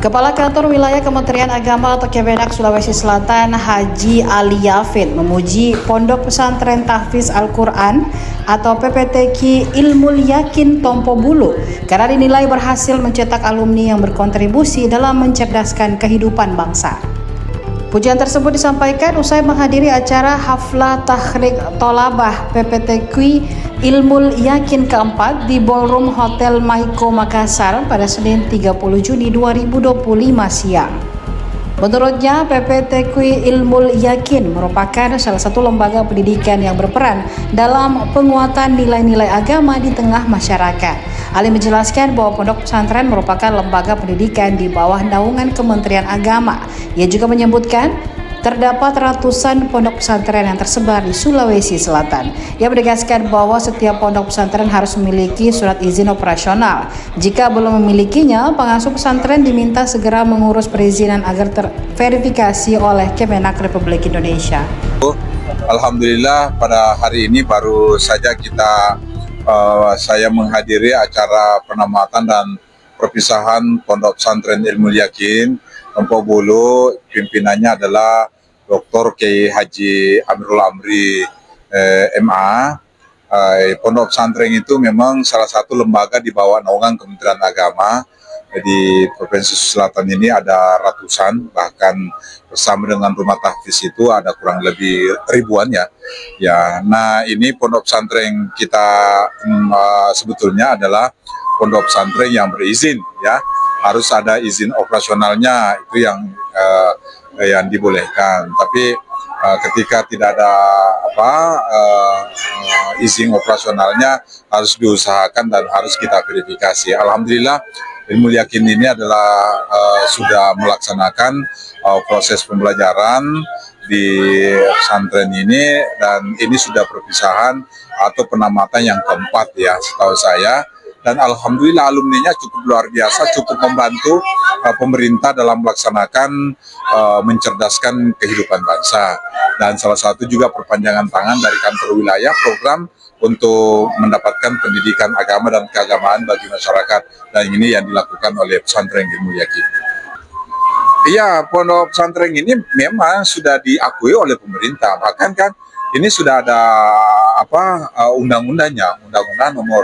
Kepala Kantor Wilayah Kementerian Agama atau Kemenak Sulawesi Selatan, Haji Ali Yafid, memuji Pondok Pesantren Tahfiz Al-Quran atau PPTQ Ilmul Yakin Tompo Bulu karena dinilai berhasil mencetak alumni yang berkontribusi dalam mencerdaskan kehidupan bangsa. Pujian tersebut disampaikan usai menghadiri acara Haflah Takhrik Tolabah PPTQ Ilmul Yakin keempat di Ballroom Hotel Maiko Makassar pada Senin 30 Juni 2025 siang. Menurutnya, PPTQ Ilmul Yakin merupakan salah satu lembaga pendidikan yang berperan dalam penguatan nilai-nilai agama di tengah masyarakat. Ali menjelaskan bahwa pondok pesantren merupakan lembaga pendidikan di bawah naungan Kementerian Agama. Ia juga menyebutkan terdapat ratusan pondok pesantren yang tersebar di Sulawesi Selatan. Ia menegaskan bahwa setiap pondok pesantren harus memiliki surat izin operasional. Jika belum memilikinya, pengasuh pesantren diminta segera mengurus perizinan agar terverifikasi oleh Kemenak Republik Indonesia. Alhamdulillah pada hari ini baru saja saya menghadiri acara penamatan dan perpisahan Pondok Pesantren Ilmul Yakin Tompo Bulu. Pimpinannya adalah Dr. Kiai Haji Amirul Amri MA. Pondok pesantren itu memang salah satu lembaga di bawah naungan Kementerian Agama. Di Provinsi Selatan ini ada ratusan, bahkan bersama dengan rumah tahfiz itu ada kurang lebih ribuan ya. Nah ini pondok pesantren kita sebetulnya adalah pondok pesantren yang berizin ya. Harus ada izin operasionalnya, itu yang dibolehkan. Tapi ketika tidak ada izin operasionalnya harus diusahakan dan harus kita verifikasi. Alhamdulillah Ilmul Yakin ini adalah sudah melaksanakan proses pembelajaran di pesantren ini, dan ini sudah perpisahan atau penamatan yang keempat ya setahu saya. Dan alhamdulillah alumninya cukup luar biasa, cukup membantu pemerintah dalam melaksanakan mencerdaskan kehidupan bangsa. Dan salah satu juga perpanjangan tangan dari kantor wilayah program untuk mendapatkan pendidikan agama dan keagamaan bagi masyarakat. Dan ini yang dilakukan oleh pesantren Ilmul Yakin. Iya, pondok pesantren ini memang sudah diakui oleh pemerintah. Bahkan kan ini sudah ada undang-undangnya, Undang-Undang nomor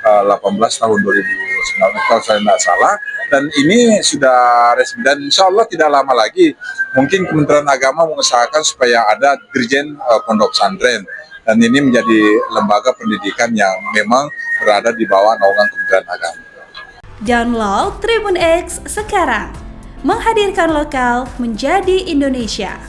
18 tahun 2019 kalau saya tidak salah, dan ini sudah resmi dan insya Allah tidak lama lagi mungkin Kementerian Agama mengusahakan supaya ada Dirjen Pondok Pesantren, dan ini menjadi lembaga pendidikan yang memang berada di bawah naungan Kementerian Agama. Download Tribun X sekarang, menghadirkan lokal menjadi Indonesia.